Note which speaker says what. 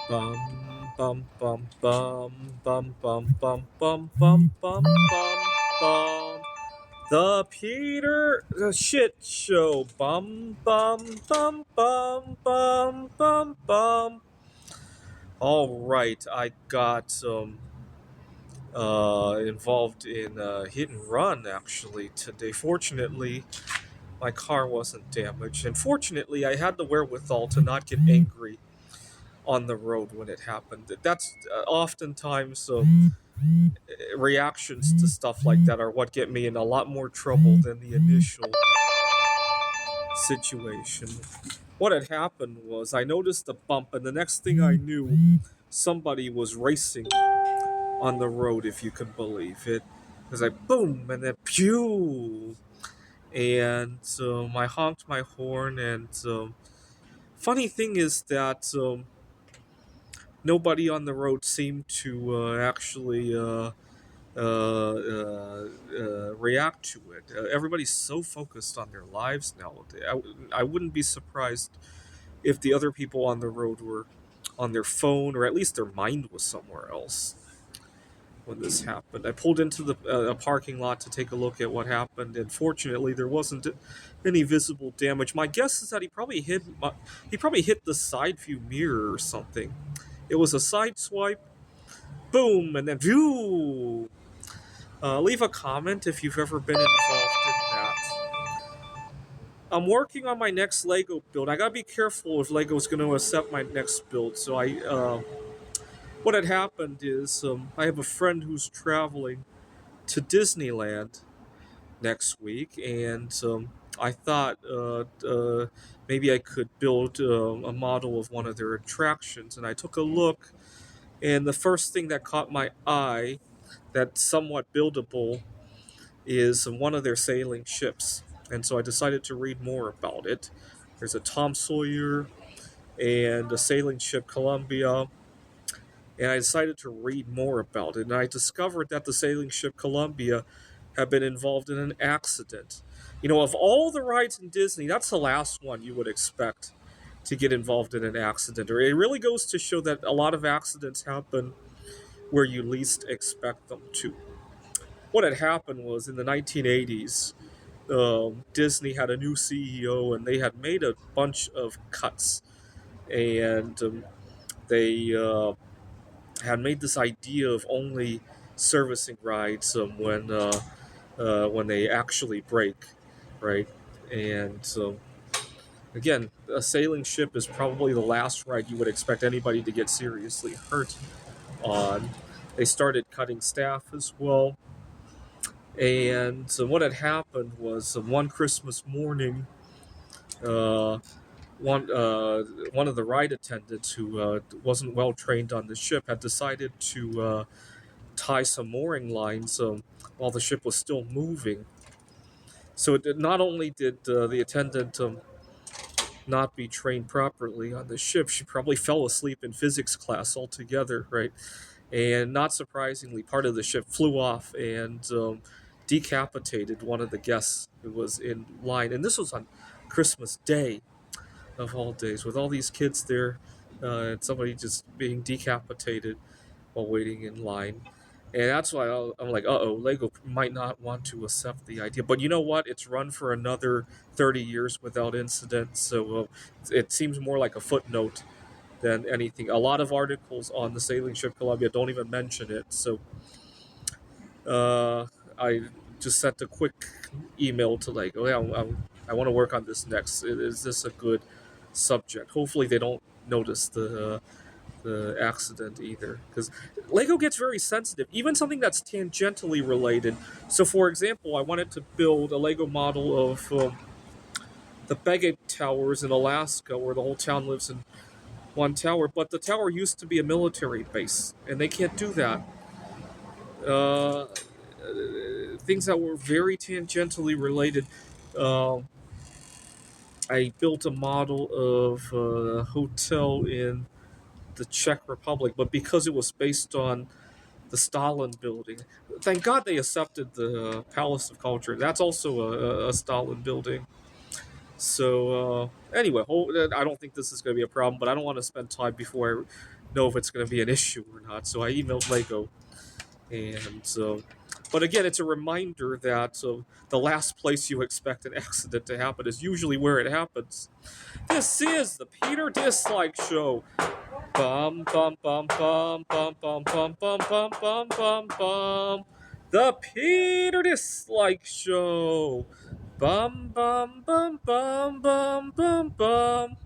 Speaker 1: Bum bum bum bum bum bum bum bum bum bum bum. The Peter the Shit Show. Bum bum bum bum bum bum bum. All right, I got involved in hit and run actually today. Fortunately, my car wasn't damaged, and fortunately, I had the wherewithal to not get angry on the road when it happened. That's oftentimes reactions to stuff like that are what get me in a lot more trouble than the initial situation. What had happened was I noticed a bump, and the next thing I knew, somebody was racing on the road, if you can believe it. It was like boom, and then pew, and I honked my horn. And funny thing is that nobody on the road seemed to actually react to it. Everybody's so focused on their lives now. I wouldn't be surprised if the other people on the road were on their phone, or at least their mind was somewhere else when this happened. I pulled into the a parking lot to take a look at what happened, and fortunately, there wasn't any visible damage. My guess is that he probably hit the side view mirror or something. It was a side swipe, boom, and then view. Leave a comment if you've ever been involved in that. I'm working on my next Lego build. I gotta be careful if Lego's going to accept my next build. So what had happened is I have a friend who's traveling to Disneyland next week, and I thought maybe I could build a model of one of their attractions. And I took a look, and the first thing that caught my eye, that's somewhat buildable, is one of their sailing ships. And so I decided to read more about it. There's a Tom Sawyer and a sailing ship Columbia, and I decided to read more about it. And I discovered that the sailing ship Columbia had been involved in an accident. You know, of all the rides in Disney, that's the last one you would expect to get involved in an accident. Or it really goes to show that a lot of accidents happen where you least expect them to. What had happened was in the 1980s, Disney had a new CEO, and they had made a bunch of cuts, and they had made this idea of only servicing rides when they actually break, right? And again, a sailing ship is probably the last ride you would expect anybody to get seriously hurt on. They started cutting staff as well. And what had happened was one Christmas morning, uh, one of the ride attendants who wasn't well trained on the ship had decided to tie some mooring lines while the ship was still moving. So not only did the attendant not be trained properly on the ship, she probably fell asleep in physics class altogether, right? And not surprisingly, part of the ship flew off and decapitated one of the guests who was in line. And this was on Christmas Day, of all days, with all these kids there, and somebody just being decapitated while waiting in line. And that's why I'm like, uh oh, Lego might not want to accept the idea. But you know what? It's run for another 30 years without incident, so it seems more like a footnote than anything. A lot of articles on the sailing ship Columbia don't even mention it. So uh, I just sent a quick email to Lego. Yeah, I want to work on this next. Is this a good subject? Hopefully, they don't notice the accident either, because Lego gets very sensitive, even something that's tangentially related. So, for example, I wanted to build a Lego model of the Begate Towers in Alaska, where the whole town lives in one tower, but the tower used to be a military base, and they can't do that. Uh, Things that were very tangentially related. Um I built a model of a hotel in the Czech Republic, but because it was based on the Stalin building, thank God they accepted the Palace of Culture. That's also a Stalin building. So anyway, I don't think this is going to be a problem, but I don't want to spend time before know if it's going to be an issue or not. So I emailed Lego, and but again, it's a reminder that the last place you expect an accident to happen is usually where it happens. This is the Peter Dislike Show. Bum bum bum bum bum bum bum bum bum bum bum bum. The Peter Dislike Show. Bum bum bum bum bum bum bum.